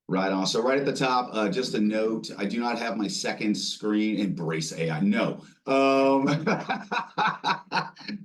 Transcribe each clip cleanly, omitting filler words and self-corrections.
Right on. So right at the top, just a note, I do not have my second screen. Embrace AI. No.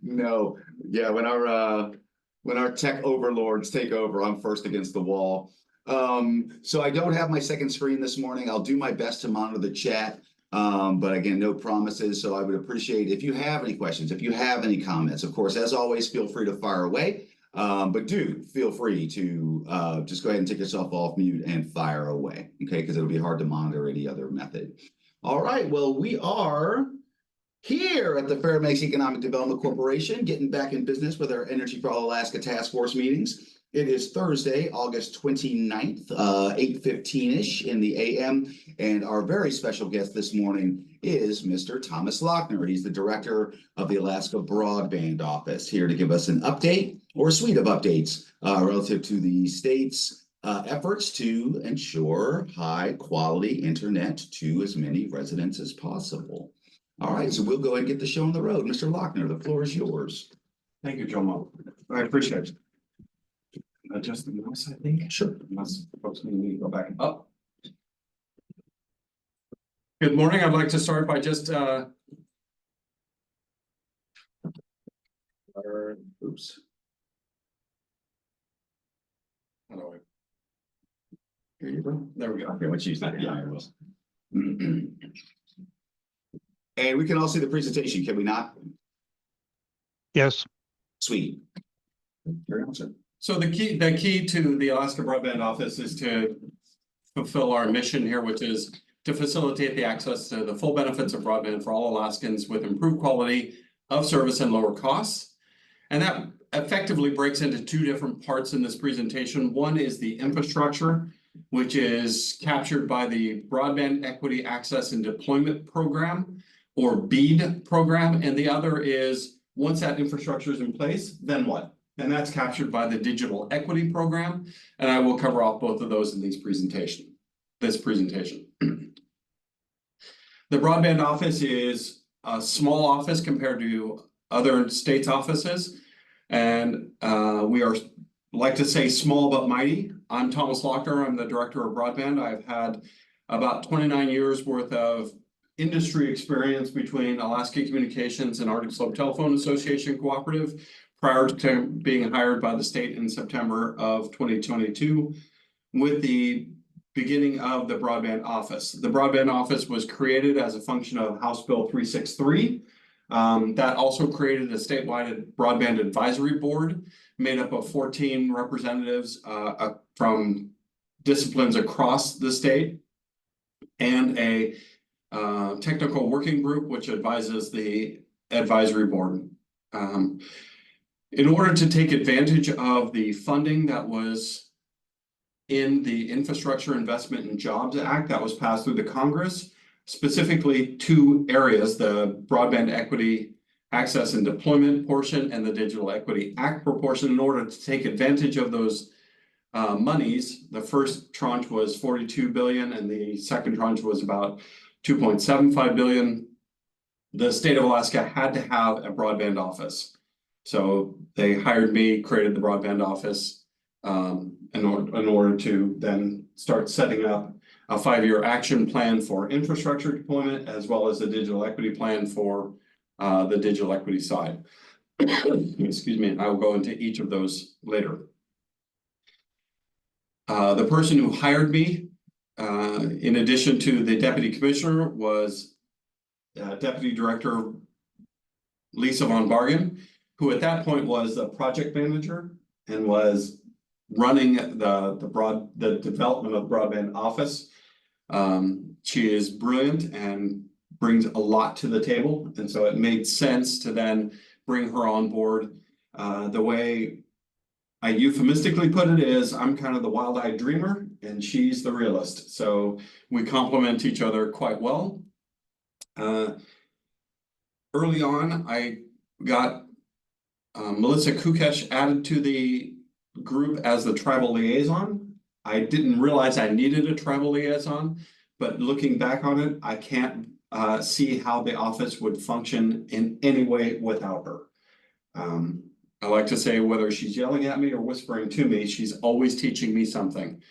No. Yeah, when our tech overlords take over, I'm first against the wall. So I don't have my second screen this morning. I'll do my best to monitor the chat. But again, no promises. So I would appreciate if you have any questions, if you have any comments, of course, as always, feel free to fire away. But do feel free to just go ahead and take yourself off mute and fire away, okay? Because it'll be hard to monitor any other method. All right, well, we are here at the Fairbanks Economic Development Corporation, getting back in business with our Energy for All Alaska Task Force meetings. It is Thursday, August 29th, 8:15-ish in the AM, and our very special guest this morning is Mr. Thomas Lochner. He's the director of the Alaska Broadband Office, here to give us an update or a suite of updates relative to the state's efforts to ensure high-quality internet to as many residents as possible. All right, so we'll go ahead and get the show on the road. Mr. Lochner, the floor is yours. Thank you, Jomo. I appreciate it. Adjust the mouse, I think. Sure. Unless folks need to go back up. Good morning. I'd like to start by just Oops. how do I? Here you go. There we go. Okay, let's use that. Yeah, I will. And we can all see the presentation, can we not? Yes. Sweet. Very much so. So the key to the Alaska Broadband Office is to fulfill our mission here, which is to facilitate the access to the full benefits of broadband for all Alaskans with improved quality of service and lower costs. And that effectively breaks into two different parts in this presentation. One is the infrastructure, which is captured by the Broadband Equity Access and Deployment Program, or BEAD program. And the other is, once that infrastructure is in place, then what? And that's captured by the Digital Equity Program. And I will cover off both of those in this presentation. The Broadband Office is a small office compared to other states' offices. And we are, like to say, small but mighty. I'm Thomas Lochner. I'm the director of broadband. I've had about 29 years worth of industry experience between Alaska Communications and Arctic Slope Telephone Association Cooperative prior to being hired by the state in September of 2022 with the beginning of the Broadband Office. The Broadband Office was created as a function of House Bill 363. That also created a statewide broadband advisory board made up of 14 representatives from disciplines across the state and a technical working group which advises the advisory board. In order to take advantage of the funding that was in the Infrastructure Investment and Jobs Act that was passed through the Congress, specifically two areas, the Broadband Equity Access and Deployment portion and the Digital Equity Act proportion. In order to take advantage of those monies, the first tranche was $42 billion and the second tranche was about $2.75 billion. The state of Alaska had to have a broadband office. So they hired me, created the broadband office in order to then start setting up a 5-year action plan for infrastructure deployment, as well as a digital equity plan for the digital equity side. Excuse me, I will go into each of those later. The person who hired me, in addition to the deputy commissioner, was Deputy Director Lisa Von Bargen, who at that point was a project manager and was running the development of the broadband office. She is brilliant and brings a lot to the table, and so it made sense to then bring her on board. The way I euphemistically put it is, I'm kind of the wild-eyed dreamer and she's the realist, so we complement each other quite well. Early on, I got Melissa Kukesh added to the group as the tribal liaison. I didn't realize I needed a tribal liaison, but looking back on it, I can't see how the office would function in any way without her. I like to say whether she's yelling at me or whispering to me, she's always teaching me something.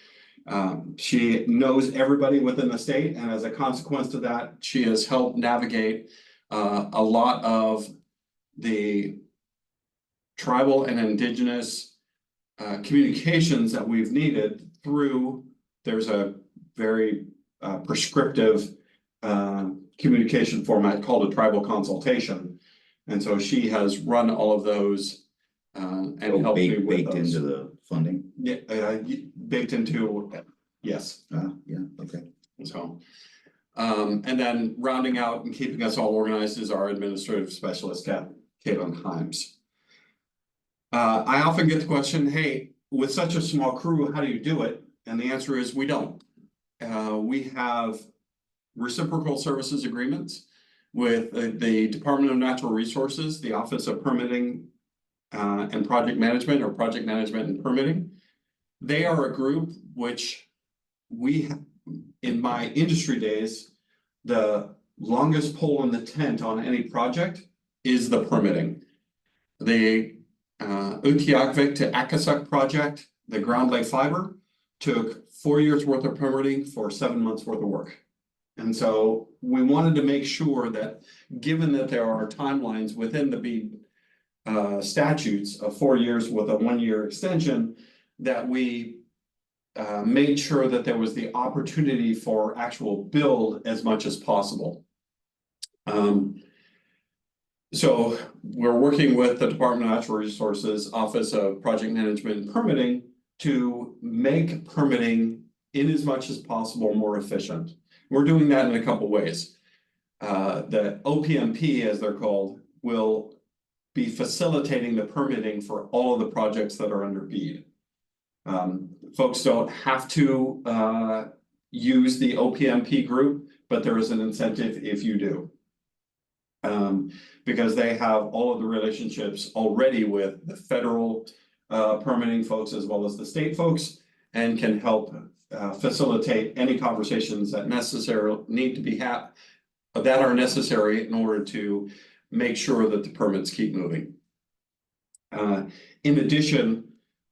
She knows everybody within the state, and as a consequence of that, she has helped navigate a lot of the tribal and indigenous communications that we've needed through. There's a very prescriptive communication format called a tribal consultation, and so she has run all of those and helped me with Baked those. into the funding? Yeah, baked into, yes. Yeah, okay. So, and then rounding out and keeping us all organized is our administrative specialist, Caitlin Himes. I often get the question, hey, with such a small crew, how do you do it? And the answer is we don't. We have reciprocal services agreements with the Department of Natural Resources, the Office of Permitting and Project Management, or Project Management and Permitting. They are a group which we, in my industry days, the longest pole in the tent on any project is the permitting. The Utiakvik to Akasuk project, the ground lay fiber, took 4 years worth of permitting for 7 months worth of work. And so we wanted to make sure that, given that there are timelines within the BEAD statutes of 4 years with a 1 year extension, that we made sure that there was the opportunity for actual build as much as possible. So we're working with the Department of Natural Resources Office of Project Management and Permitting to make permitting in as much as possible more efficient. We're doing that in a couple ways. The OPMP, as they're called, will be facilitating the permitting for all of the projects that are under BEAD. Folks don't have to use the OPMP group, but there is an incentive if you do. Because they have all of the relationships already with the federal permitting folks as well as the state folks, and can help facilitate any conversations that need to be had, that are necessary in order to make sure that the permits keep moving. In addition,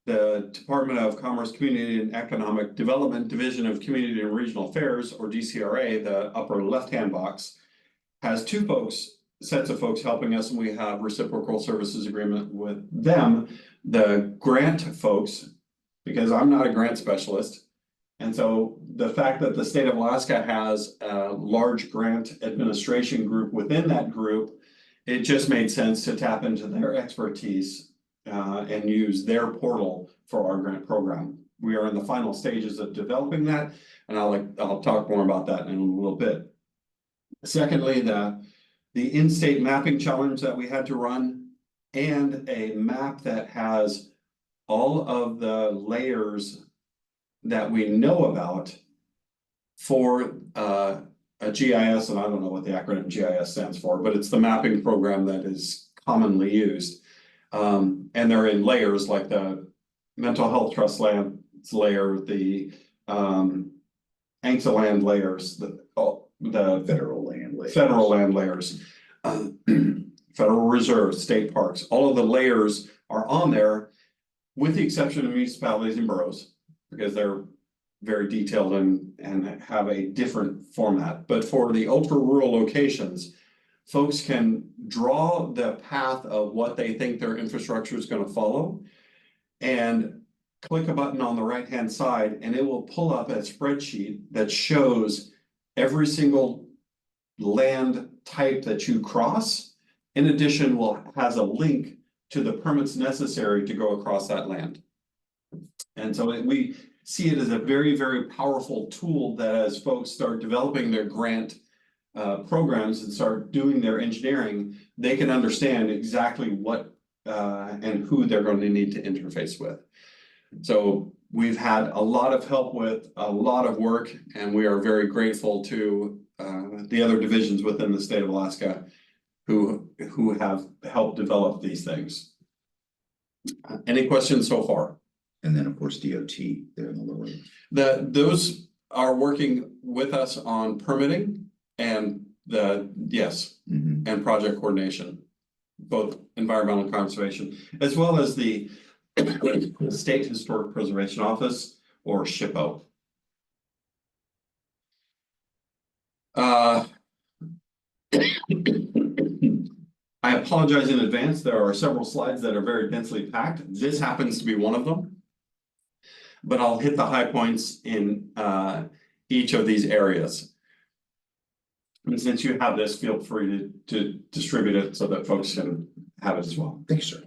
the Department of Commerce, Community and Economic Development Division of Community and Regional Affairs, or DCRA, the upper left-hand box, has two sets of folks helping us, and we have reciprocal services agreement with them. The grant folks, because I'm not a grant specialist, and so the fact that the state of Alaska has a large grant administration group within that group, it just made sense to tap into their expertise and use their portal for our grant program. We are in the final stages of developing that, and I'll talk more about that in a little bit. Secondly, the in-state mapping challenge that we had to run, and a map that has all of the layers that we know about for a GIS, and I don't know what the acronym GIS stands for, but it's the mapping program that is commonly used. And they're in layers, like the mental health trust lands layer, the ANCSA land layers, the Federal land layers. Federal land layers, federal reserves, state parks, all of the layers are on there, with the exception of municipalities and boroughs, because they're very detailed and have a different format. But for the ultra rural locations, folks can draw the path of what they think their infrastructure is going to follow, and click a button on the right hand side, and it will pull up a spreadsheet that shows every single land type that you cross. In addition, has a link to the permits necessary to go across that land. And so we see it as a very, very powerful tool that, as folks start developing their grant programs and start doing their engineering, they can understand exactly what and who they're going to need to interface with. So we've had a lot of help with a lot of work, and we are very grateful to the other divisions within the state of Alaska who have helped develop these things. Any questions so far? And then, of course, DOT there in the lower. Those are working with us on permitting and and project coordination. both environmental conservation, as well as the State Historic Preservation Office, or SHPO. I apologize in advance. There are several slides that are very densely packed. This happens to be one of them. But I'll hit the high points in each of these areas. And since you have this, feel free to distribute it so that folks can have it as well. Thanks, sir.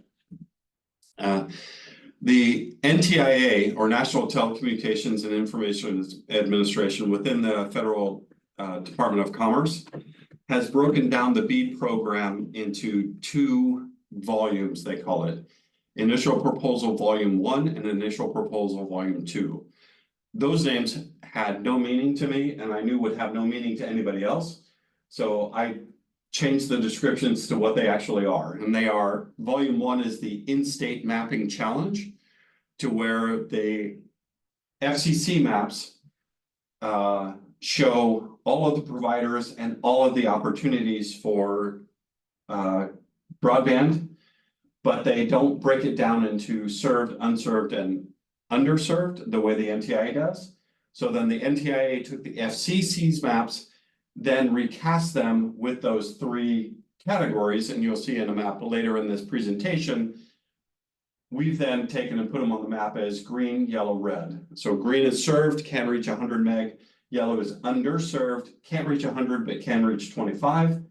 The NTIA, or National Telecommunications and Information Administration, within the Federal Department of Commerce, has broken down the BEAD program into 2 volumes, they call it. Initial Proposal Volume 1 and Initial Proposal Volume 2. Those names had no meaning to me, and I knew would have no meaning to anybody else. So I changed the descriptions to what they actually are. And they are, Volume 1 is the In-State Mapping Challenge, to where the FCC maps show all of the providers and all of the opportunities for broadband, but they don't break it down into served, unserved, and underserved the way the NTIA does. So then the NTIA took the FCC's maps, then recast them with those 3 categories, and you'll see in a map later in this presentation. We've then taken and put them on the map as green, yellow, red. So green is served, can reach 100 meg. Yellow is underserved, can't reach 100, but can reach 25.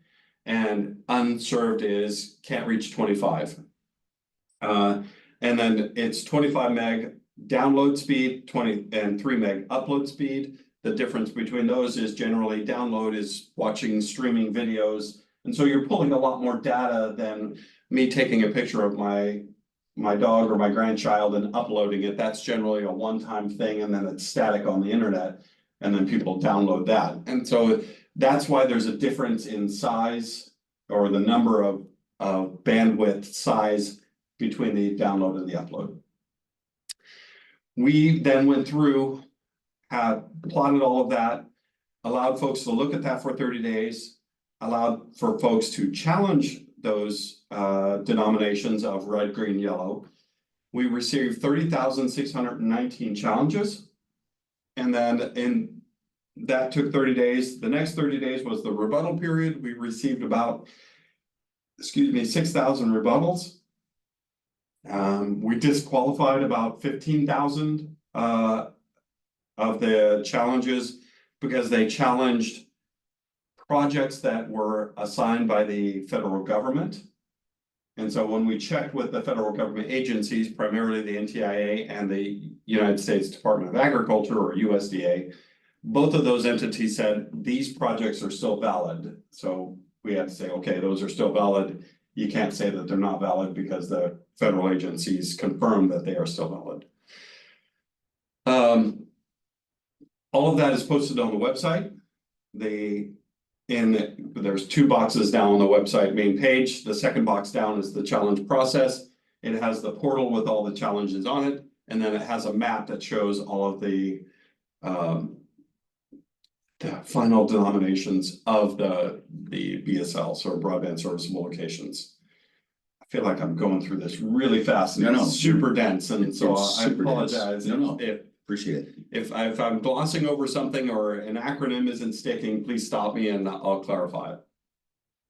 And unserved is can't reach 25. And then it's 25 meg download speed, 20 and 3 meg upload speed. The difference between those is generally download is watching streaming videos. And so you're pulling a lot more data than me taking a picture of my dog or my grandchild and uploading it. That's generally a one-time thing, and then it's static on the internet, and then people download that. And so that's why there's a difference in size, or the number of bandwidth size between the download and the upload. We then went through, had plotted all of that, allowed folks to look at that for 30 days, allowed for folks to challenge those denominations of red, green, yellow. We received 30,619 challenges. And then that took 30 days. The next 30 days was the rebuttal period. We received about, 6,000 rebuttals. We disqualified about 15,000 of the challenges because they challenged projects that were assigned by the federal government. And so when we checked with the federal government agencies, primarily the NTIA and the United States Department of Agriculture, or USDA, both of those entities said these projects are still valid. So we had to say, okay, those are still valid. You can't say that they're not valid because the federal agencies confirm that they are still valid. All of that is posted on the website. There's 2 boxes down on the website main page. The second box down is the challenge process. It has the portal with all the challenges on it, and then it has a map that shows all of the final denominations of the BSLs, or broadband serviceable locations. I feel like I'm going through this really fast, and it's super dense, and so I apologize. Appreciate it. If I'm glossing over something or an acronym isn't sticking, please stop me and I'll clarify it.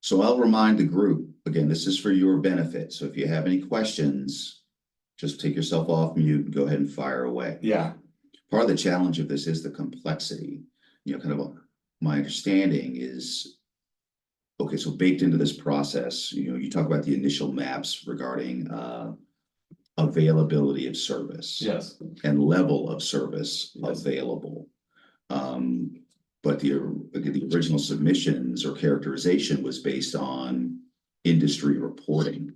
So I'll remind the group, again, this is for your benefit. So if you have any questions, just take yourself off mute and go ahead and fire away. Yeah. Part of the challenge of this is the complexity. My understanding is, okay, so baked into this process, you talk about the initial maps regarding availability of service. Yes. And level of service Yes. available. But the original submissions or characterization was based on industry reporting.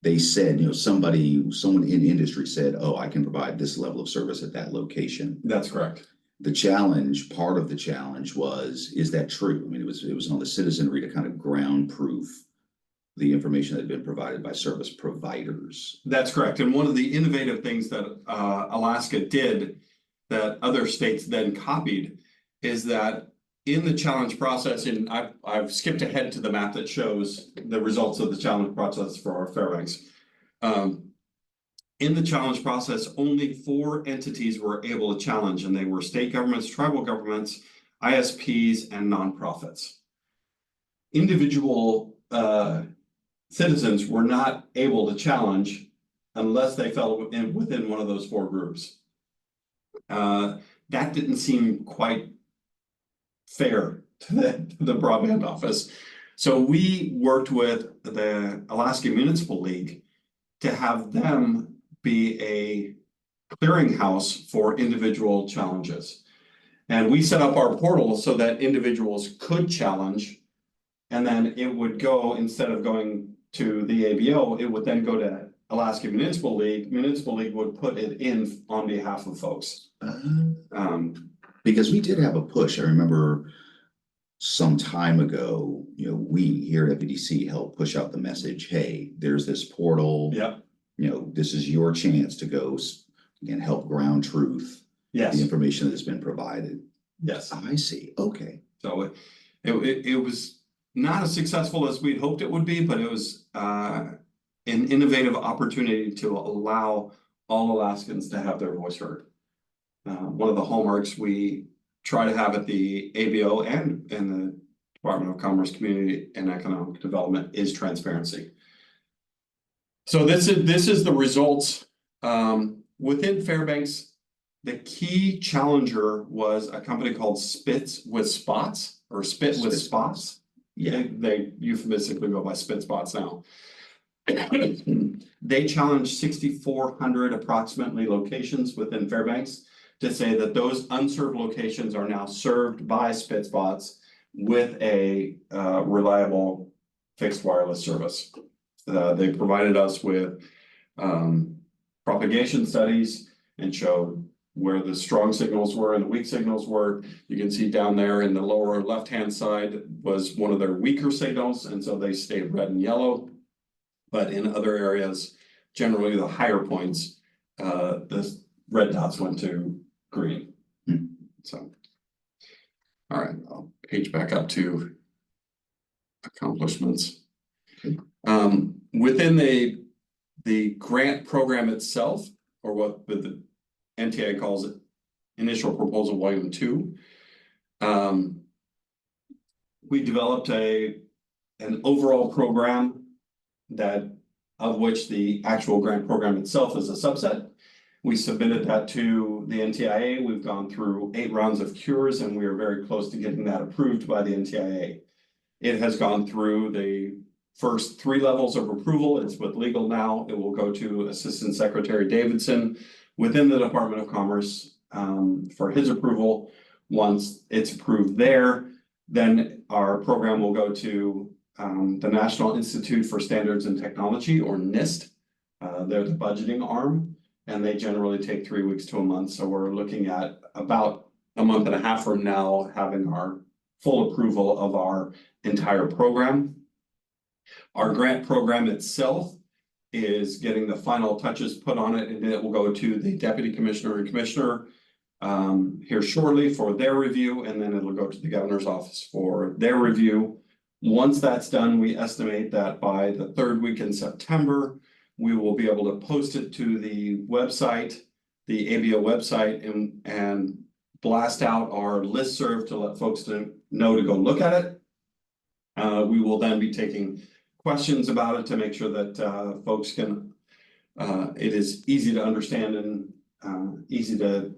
They said, someone in industry said, oh, I can provide this level of service at that location. That's correct. The challenge, part of the challenge was, is that true? I mean, it was on the citizenry to kind of ground proof the information that had been provided by service providers. That's correct. And one of the innovative things that Alaska did that other states then copied is that in the challenge process, and I've skipped ahead to the map that shows the results of the challenge process for our Fairbanks. In the challenge process, only 4 entities were able to challenge, and they were state governments, tribal governments, ISPs, and nonprofits. Individual citizens were not able to challenge unless they fell within one of those 4 groups. That didn't seem quite fair to the broadband office. So we worked with the Alaska Municipal League to have them be a clearinghouse for individual challenges. And we set up our portal so that individuals could challenge, and then it would go, instead of going to the ABO, it would then go to Alaska Municipal League. Municipal League would put it in on behalf of folks. Because we did have a push. I remember some time ago, we here at FEDC helped push out the message, hey, there's this portal. Yep. This is your chance to go and help ground truth. Yes. The information that has been provided. Yes. I see. Okay. So it was not as successful as we'd hoped it would be, but it was an innovative opportunity to allow all Alaskans to have their voice heard. One of the hallmarks we try to have at the ABO and in the Department of Commerce, Community and Economic Development is transparency. So this is the results. Within Fairbanks, the key challenger was a company called Spit with Spots. Yeah, they euphemistically go by Spit Spots now. They challenged 6,400 approximately locations within Fairbanks to say that those unserved locations are now served by Spit Spots with a reliable fixed wireless service. They provided us with propagation studies and showed where the strong signals were and the weak signals were. You can see down there in the lower left-hand side was one of their weaker signals, and so they stayed red and yellow. But in other areas, generally the higher points, the red dots went to green. So, all right, I'll page back up to accomplishments. Within the grant program itself, or what the NTIA calls it, Initial Proposal Volume 2, we developed an overall program of which the actual grant program itself is a subset. We submitted that to the NTIA. We've gone through 8 rounds of cures, and we are very close to getting that approved by the NTIA. It has gone through the first 3 levels of approval. It's with legal now. It will go to Assistant Secretary Davidson within the Department of Commerce for his approval. Once it's approved there, then our program will go to the National Institute for Standards and Technology, or NIST. They're the budgeting arm, and they generally take 3 weeks to a month. So we're looking at about a month and a half from now having our full approval of our entire program. Our grant program itself is getting the final touches put on it, and it will go to the Deputy Commissioner and Commissioner here shortly for their review, and then it'll go to the Governor's office for their review. Once that's done, we estimate that by the 3rd week in September, we will be able to post it to the website, the ABO website, and blast out our listserv to let folks know to go look at it. We will then be taking questions about it to make sure that folks can, it is easy to understand and easy to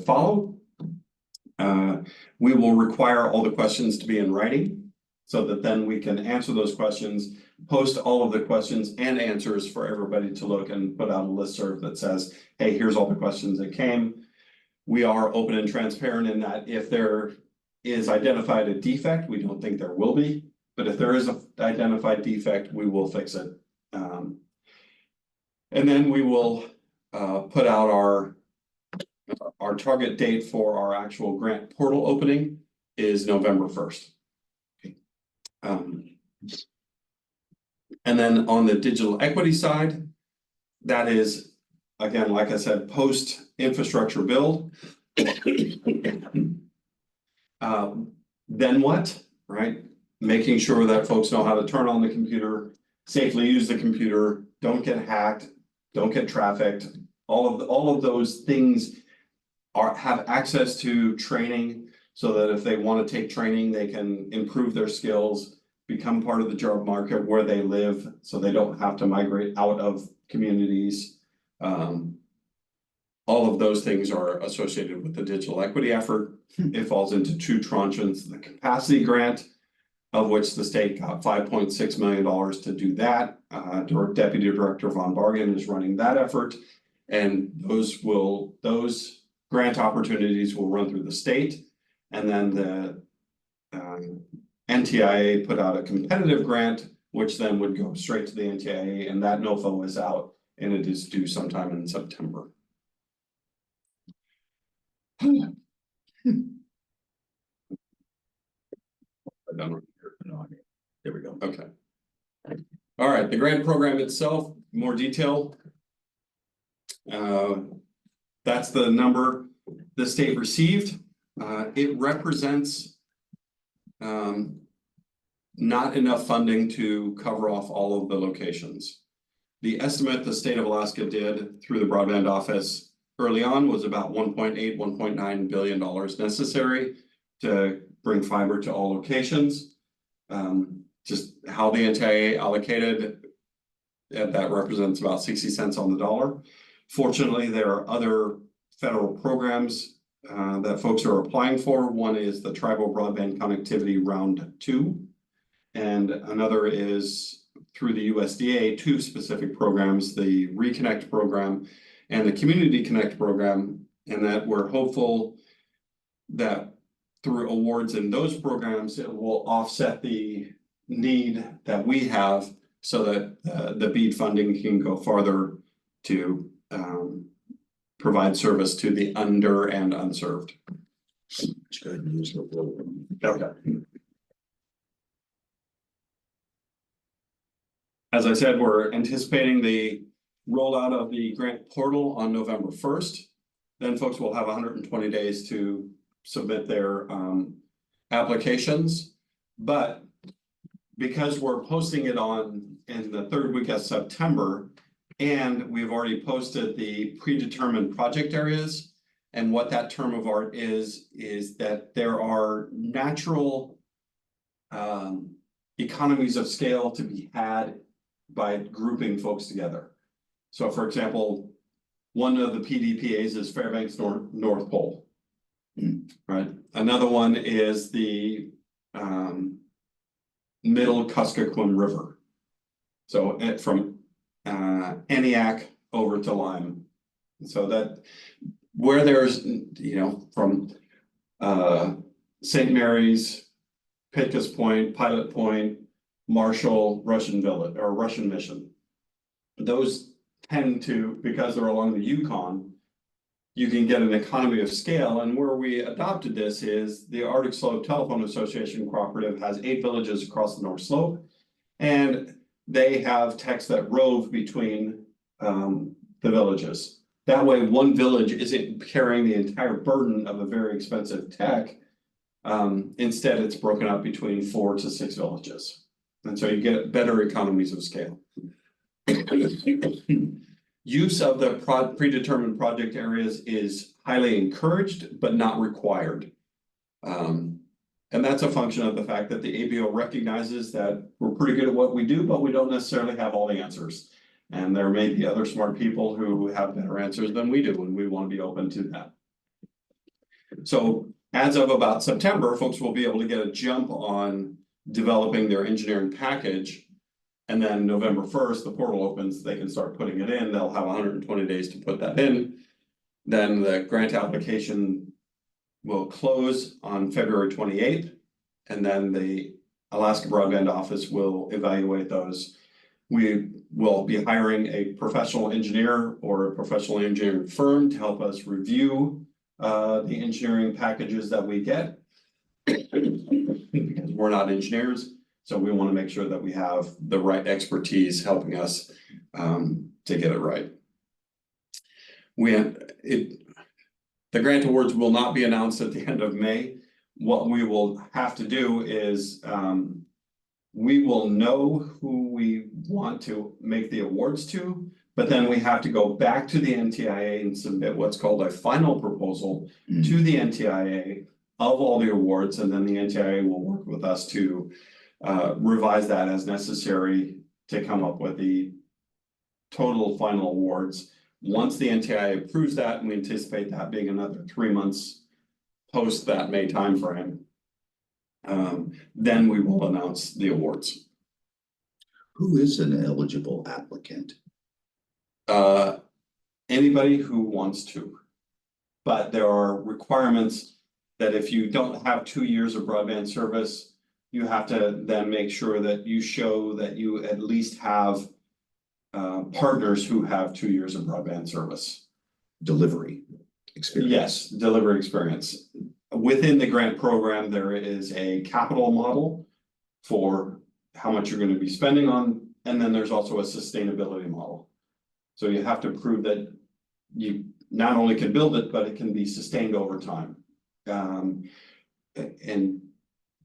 follow. We will require all the questions to be in writing so that then we can answer those questions, post all of the questions and answers for everybody to look, and put out a listserv that says, hey, here's all the questions that came. We are open and transparent in that if there is identified a defect, we don't think there will be, but if there is an identified defect, we will fix it. And then we will put out our target date for our actual grant portal opening is November 1st. And then on the digital equity side, that is, again, like I said, post infrastructure build. Then what, right? Making sure that folks know how to turn on the computer, safely use the computer, don't get hacked, don't get trafficked. All of those things have access to training so that if they want to take training, they can improve their skills, become part of the job market where they live, so they don't have to migrate out of communities. All of those things are associated with the digital equity effort. It falls into two tranches: the capacity grant, of which the state got $5.6 million to do that. Deputy Director Von Bargen is running that effort, and those grant opportunities will run through the state, and then the NTIA put out a competitive grant, which then would go straight to the NTIA, and that NOFO is out, and it is due sometime in September. There we go. Okay. All right, the grant program itself, more detail. That's the number the state received. It represents not enough funding to cover off all of the locations. The estimate the state of Alaska did through the broadband office early on was about $1.8, $1.9 billion necessary to bring fiber to all locations. Just how the NTIA allocated, that represents about 60 cents on the dollar. Fortunately, there are other federal programs that folks are applying for. One is the Tribal Broadband Connectivity Round 2, and another is through the USDA, two specific programs, the Reconnect program and the Community Connect program, and that we're hopeful that through awards in those programs, it will offset the need that we have so that the BEAD funding can go farther to provide service to the under and unserved. Okay. As I said, we're anticipating the rollout of the grant portal on November 1st. Then folks will have 120 days to submit their applications. But because we're posting it in the third week of September, and we've already posted the predetermined project areas, and what that term of art is that there are natural economies of scale to be had by grouping folks together. So for example, one of the PDPAs is Fairbanks North Pole, right? Another one is the Middle Kuskokwim River. So from Eniac over to Lime. So that where there's, from St. Mary's, Pitkas Point, Pilot Point, Marshall, Russian Village, or Russian Mission. Those tend to, because they're along the Yukon, you can get an economy of scale. And where we adopted this is the Arctic Slope Telephone Association Cooperative has 8 villages across the North Slope, and they have techs that rove between the villages. That way, one village isn't carrying the entire burden of a very expensive tech. Instead, it's broken up between 4 to 6 villages. And so you get better economies of scale. Use of the predetermined project areas is highly encouraged, but not required. And that's a function of the fact that the ABO recognizes that we're pretty good at what we do, but we don't necessarily have all the answers. And there may be other smart people who have better answers than we do, and we want to be open to that. So as of about September, folks will be able to get a jump on developing their engineering package. And then November 1st, the portal opens, they can start putting it in. They'll have 120 days to put that in. Then the grant application will close on February 28th. And then the Alaska Broadband Office will evaluate those. We will be hiring a professional engineer or a professional engineering firm to help us review the engineering packages that we get. Because we're not engineers. So we want to make sure that we have the right expertise helping us to get it right. The grant awards will not be announced at the end of May. what we will have to do is, we will know who we want to make the awards to, but then we have to go back to the NTIA and submit what's called a final proposal to the NTIA of all the awards, and then the NTIA will work with us to revise that as necessary to come up with the total final awards. Once the NTIA approves that, and we anticipate that being another 3 months post that May timeframe, then we will announce the awards. Who is an eligible applicant? Anybody who wants to. But there are requirements that if you don't have 2 years of broadband service, you have to then make sure that you show that you at least have partners who have 2 years of broadband service. Delivery experience. Yes, delivery experience. Within the grant program, there is a capital model for how much you're going to be spending on, and then there's also a sustainability model. So you have to prove that you not only can build it, but it can be sustained over time. And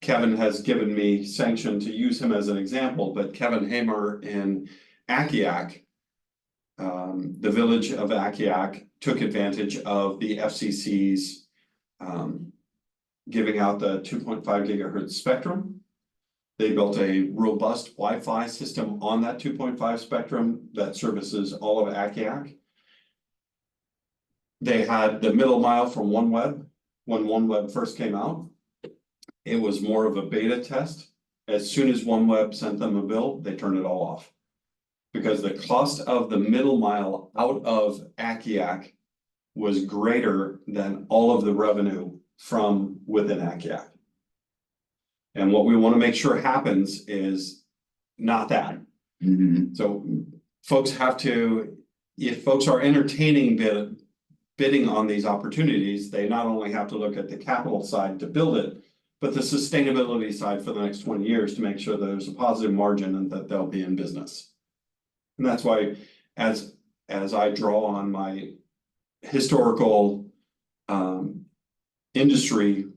Kevin has given me sanction to use him as an example, but Kevin Hamer in Akiak, the village of Akiak took advantage of the FCC's giving out the 2.5 gigahertz spectrum. They built a robust Wi-Fi system on that 2.5 spectrum that services all of Akiak. They had the middle mile from OneWeb. When OneWeb first came out, it was more of a beta test. As soon as OneWeb sent them a bill, they turned it all off. Because the cost of the middle mile out of Akiak was greater than all of the revenue from within Akiak. And what we want to make sure happens is not that. So folks have to, if folks are entertaining bidding on these opportunities, they not only have to look at the capital side to build it, but the sustainability side for the next 20 years to make sure that there's a positive margin and that they'll be in business. And that's why, as I draw on my historical industry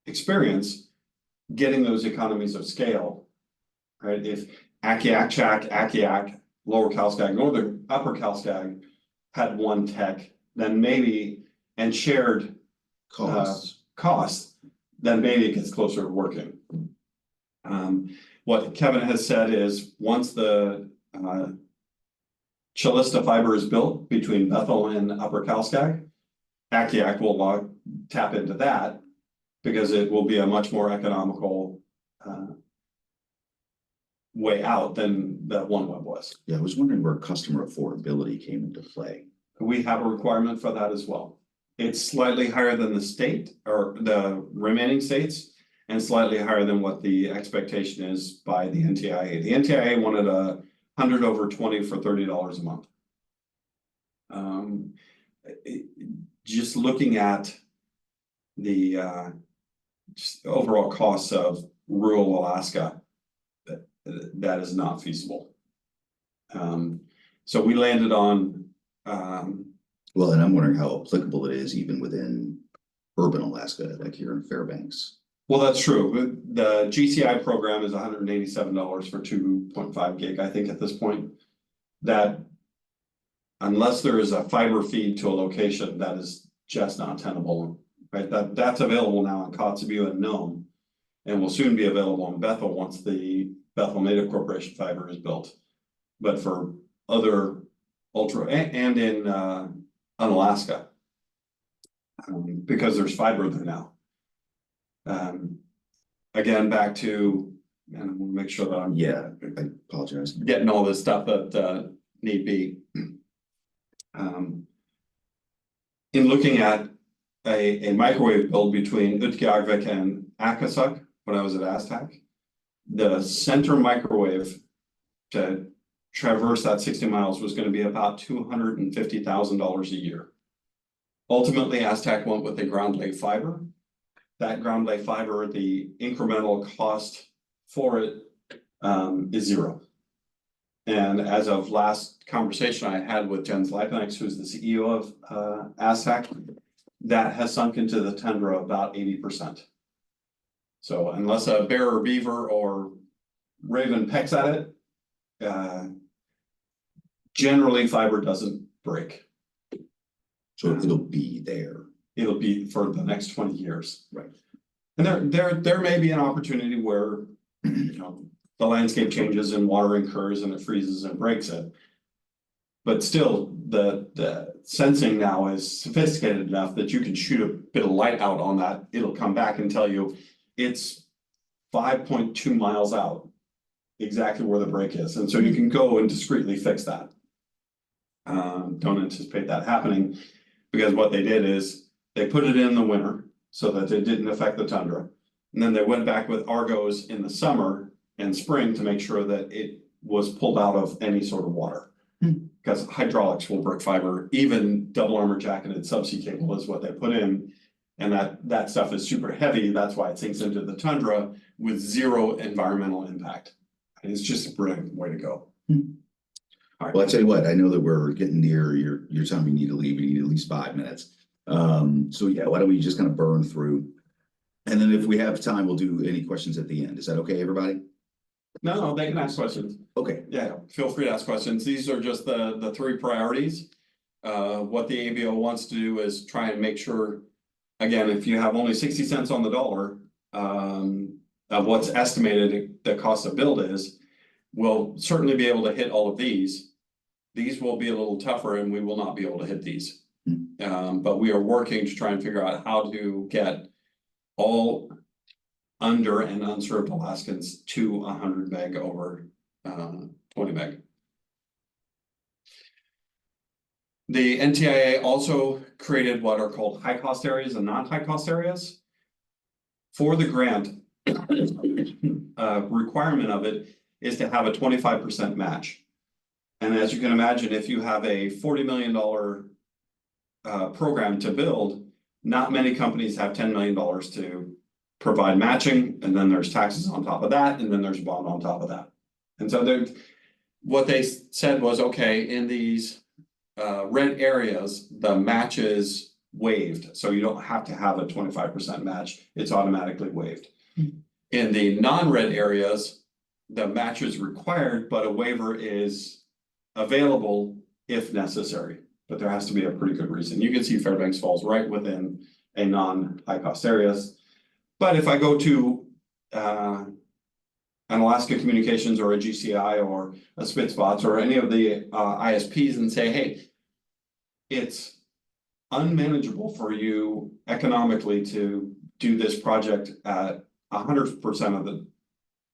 experience, getting those economies of scale, right? If Akiak, Lower Calskag, Northern Upper Calskag had one tech, then maybe, and shared costs, then maybe it gets closer to working. What Kevin has said is once the Chalista fiber is built between Bethel and Upper Calskag, Akiak will tap into that because it will be a much more economical way out than that OneWeb was. Yeah, I was wondering where customer affordability came into play. We have a requirement for that as well. It's slightly higher than the state or the remaining states, and slightly higher than what the expectation is by the NTIA. The NTIA wanted 100 over 20 for $30 a month. Just looking at the just overall costs of rural Alaska, that is not feasible. So we landed on. Well, and I'm wondering how applicable it is even within urban Alaska, like here in Fairbanks. Well, that's true. The GCI program is $187 for 2.5 gig, I think, at this point. That, unless there is a fiber feed to a location, that is just not tenable, right? That's available now in Kotzebue and Nome, and will soon be available in Bethel once the Bethel Native Corporation fiber is built. But for other ultra and in Alaska, because there's fiber there now. Again, back to, and I want to make sure that I'm I apologize. getting all this stuff that need be. In looking at a microwave build between Utqiagvik and Akasuk when I was at Aztec, the center microwave to traverse that 60 miles was going to be about $250,000 a year. Ultimately, Aztec went with the ground lay fiber. That ground lay fiber, the incremental cost for it is zero. And as of last conversation I had with Jens Leipenex, who's the CEO of Aztec, that has sunk into the tundra about 80%. So unless a bear or beaver or raven pecks at it, generally fiber doesn't break. So it'll be there. It'll be for the next 20 years. Right. And there may be an opportunity where, the landscape changes and water incurs and it freezes and breaks it. But still, the sensing now is sophisticated enough that you can shoot a bit of light out on that. It'll come back and tell you it's 5.2 miles out, exactly where the break is. And so you can go and discreetly fix that. Don't anticipate that happening, because what they did is they put it in the winter so that it didn't affect the tundra. And then they went back with Argos in the summer and spring to make sure that it was pulled out of any sort of water. Because hydraulics will break fiber, even double armor jacketed subsea cable is what they put in. And that stuff is super heavy. That's why it sinks into the tundra with zero environmental impact. And it's just a brilliant way to go. All right. Well, I tell you what, I know that we're getting near your time. You need to leave. We need at least 5 minutes. So yeah, why don't we just kind of burn through, and then if we have time, we'll do any questions at the end. Is that okay, everybody? No, they can ask questions. Okay. Yeah, feel free to ask questions. These are just the 3 priorities. What the ABO wants to do is try and make sure, again, if you have only 60 cents on the dollar of what's estimated the cost of build is, we'll certainly be able to hit all of these. These will be a little tougher and we will not be able to hit these. But we are working to try and figure out how to get all under and unserved Alaskans to 100 meg over 20 meg. The NTIA also created what are called high cost areas and non-high cost areas. For the grant, requirement of it is to have a 25% match. And as you can imagine, if you have a $40 million program to build, not many companies have $10 million to provide matching, and then there's taxes on top of that, and then there's a bond on top of that. And so what they said was, okay, in these red areas, the match is waived. So you don't have to have a 25% match, it's automatically waived. In the non-red areas, the match is required, but a waiver is available if necessary. But there has to be a pretty good reason. You can see Fairbanks falls right within a non-high cost areas. But if I go to an Alaska Communications or a GCI or a Spitspots or any of the ISPs and say, hey, it's unmanageable for you economically to do this project at 100% of the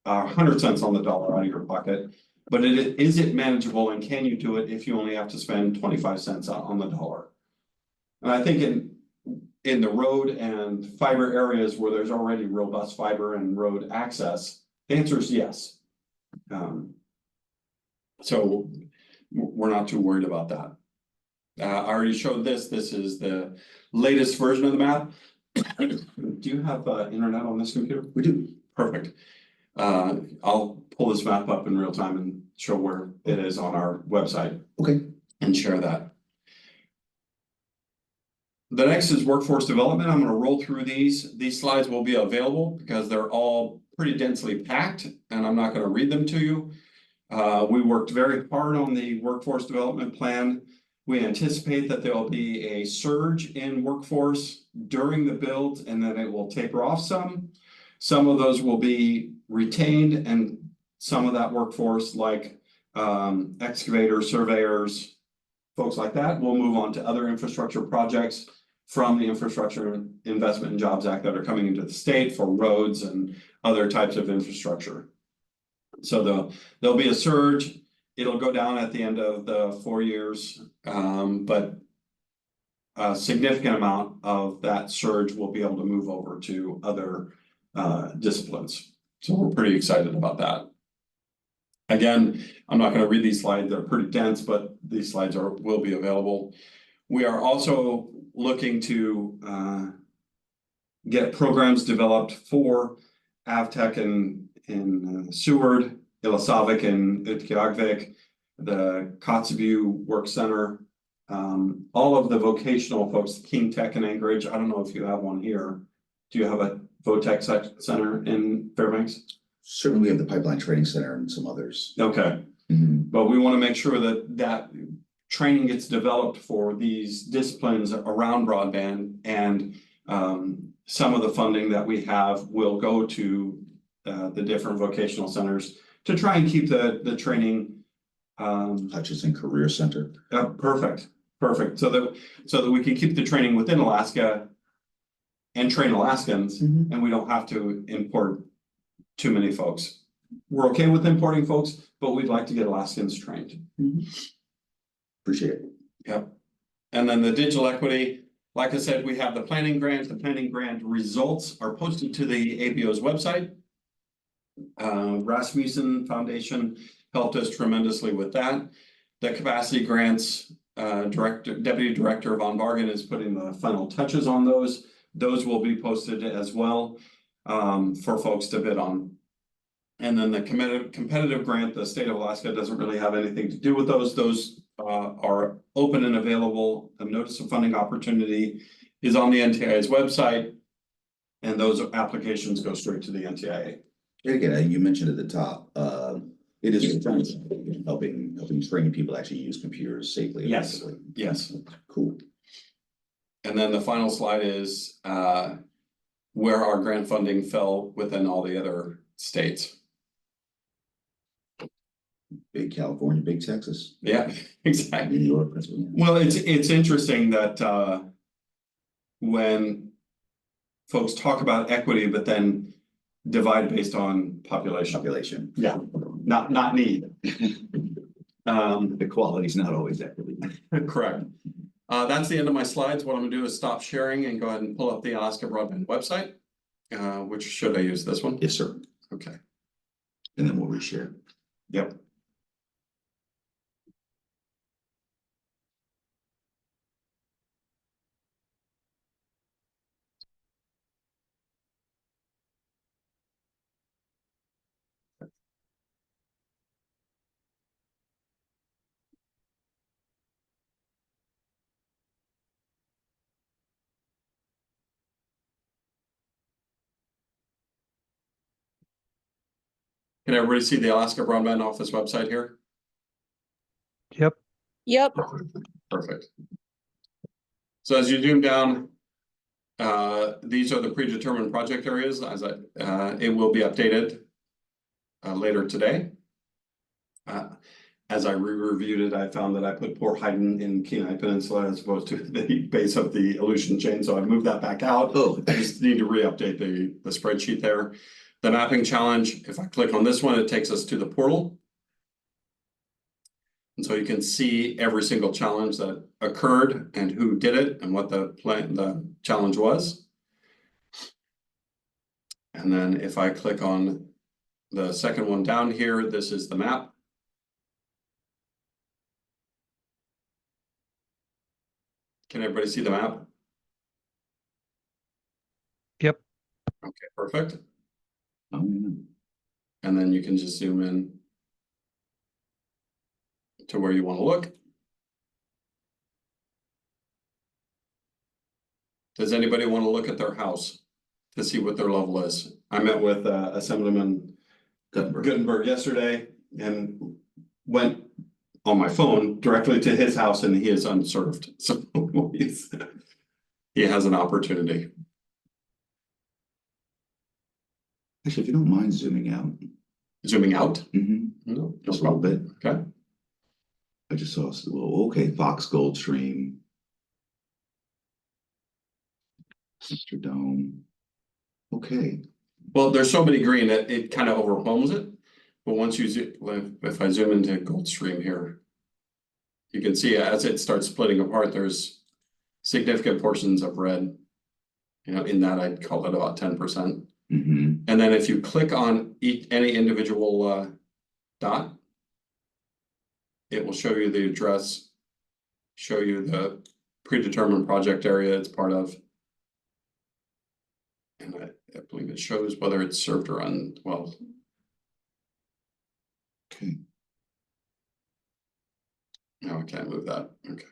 100 cents on the dollar out of your pocket, but is it manageable, and can you do it if you only have to spend 25 cents on the dollar? And I think in the road and fiber areas where there's already robust fiber and road access, the answer is yes. So we're not too worried about that. I already showed this. This is the latest version of the map. Do you have internet on this computer? We do. Perfect. I'll pull this map up in real time and show where it is on our website. Okay. And share that. The next is workforce development. I'm going to roll through these. These slides will be available because they're all pretty densely packed, and I'm not going to read them to you. We worked very hard on the workforce development plan. We anticipate that there will be a surge in workforce during the build, and then it will taper off some. Some of those will be retained, and some of that workforce, like excavators, surveyors, folks like that, will move on to other infrastructure projects from the Infrastructure Investment and Jobs Act that are coming into the state for roads and other types of infrastructure. So there'll be a surge. It'll go down at the end of the 4 years, but a significant amount of that surge will be able to move over to other disciplines. So we're pretty excited about that. Again, I'm not going to read these slides. They're pretty dense, but these slides will be available. We are also looking to get programs developed for Avtech in Seward, Ilisavik and Utqiagvik, the Kotzebue Work Center, all of the vocational folks, King Tech in Anchorage, I don't know if you have one here. Do you have a VOTEC center in Fairbanks? Certainly we have the Pipeline Training Center and some others. Okay, but we want to make sure that training gets developed for these disciplines around broadband, and some of the funding that we have will go to the different vocational centers to try and keep the training Hutchinson Career Center. perfect. So that we can keep the training within Alaska and train Alaskans, and we don't have to import too many folks. We're okay with importing folks, but we'd like to get Alaskans trained. Appreciate it. Yep. And then the digital equity, like I said, we have the planning grant. The planning grant results are posted to the ABO's website. Rasmussen Foundation helped us tremendously with that. The capacity grants, Deputy Director Von Bargen is putting the final touches on those. Those will be posted as well for folks to bid on. And then the competitive grant, the state of Alaska doesn't really have anything to do with those. Those are open and available. A notice of funding opportunity is on the NTIA's website, and those applications go straight to the NTIA. And again, you mentioned at the top, it is helping train people to actually use computers safely. Yes. Effectively. Yes. Cool. And then the final slide is where our grant funding fell within all the other states. Big California, big Texas. Yeah, exactly. New York, Pennsylvania. Well, it's interesting that when folks talk about equity, but then divide based on population. Yeah, not need. The quality's not always equity. Correct. That's the end of my slides. What I'm gonna do is stop sharing and go ahead and pull up the Alaska Broadband website. Which should I use this one? Yes, sir. Okay. And then we'll reshare. Yep. Can everybody see the Alaska Broadband Office website here? Yep. Yep. Perfect. So as you zoom down, these are the predetermined project areas. It will be updated later today. As I re-reviewed it, I found that I put Port Haydn in Kenai Peninsula as opposed to the base of the Aleutian chain, so I moved that back out. Oh, I just need to re-update the spreadsheet there. The mapping challenge, if I click on this one, it takes us to the portal. And so you can see every single challenge that occurred and who did it and what the challenge was. And then if I click on the second one down here, this is the map. Can everybody see the map? Yep. Okay, perfect. oh, yeah. And then you can just zoom in to where you want to look. Does anybody want to look at their house to see what their level is? I met with Assemblyman Gutenberg yesterday and went on my phone directly to his house, and he is unserved. So he has an opportunity. Actually, if you don't mind zooming out. Zooming out? No, just a little bit. Okay. I just saw, well, okay, Fox Goldstream. Mr. Dome. Okay. Well, there's so many green that it kind of overwhelms it. But once you zoom, if I zoom into Goldstream here, you can see as it starts splitting apart, there's significant portions of red. You know, in that I'd call it about 10%. And then if you click on any individual dot, it will show you the address, show you the predetermined project area it's part of. And I believe it shows whether it's served or well. Okay. No, I can't move that. Okay.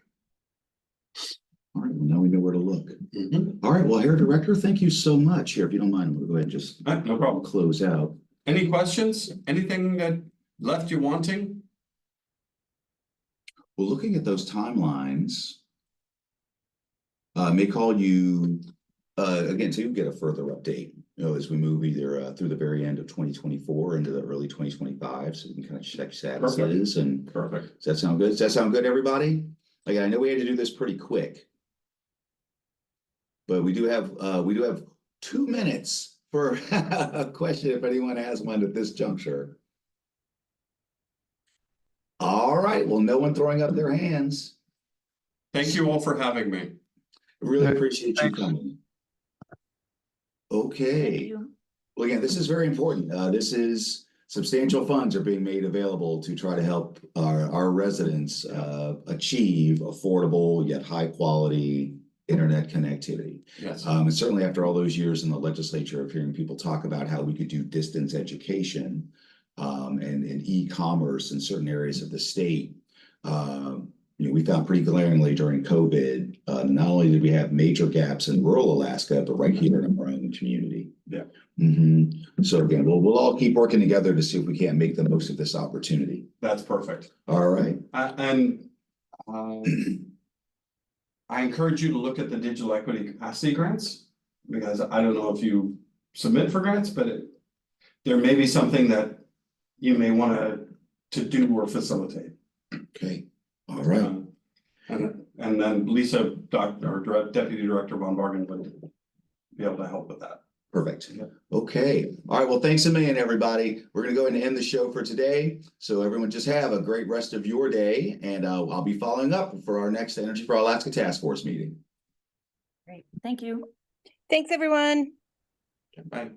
All right, well, now we know where to look. Mhm. All right, well, Herr Director, thank you so much. Here, if you don't mind, we'll go ahead and just No problem. close out. Any questions? Anything that left you wanting? Well, looking at those timelines, may call you again to get a further update, as we move either through the very end of 2024 into the early 2025, so we can kind of check statuses. And Perfect. does that sound good? Does that sound good, everybody? Again, I know we had to do this pretty quick, but we do have 2 minutes for a question if anyone has one at this juncture. All right, well, no one throwing up their hands. Thank you all for having me. Really Yeah, appreciate you thanks. coming. Thank Okay. you. Well, again, this is very important. This is substantial funds are being made available to try to help our residents achieve affordable yet high quality internet connectivity. Yes. And certainly after all those years in the legislature of hearing people talk about how we could do distance education and e-commerce in certain areas of the state, we found pretty glaringly during COVID, not only did we have major gaps in rural Alaska, but right here in our own community. Yeah. So again, we'll all keep working together to see if we can't make the most of this opportunity. That's perfect. All right. And I encourage you to look at the digital equity capacity grants, because I don't know if you submit for grants, but there may be something that you may want to do or facilitate. Okay. All right. And then Lisa, Deputy Director Von Bargen would be able to help with that. Perfect. Yeah. Okay. All right. Well, thanks a million, everybody. We're going to go ahead and end the show for today. So everyone just have a great rest of your day. And I'll be following up for our next Energy for Alaska Task Force meeting. Great. Thank you. Thanks, everyone. Bye.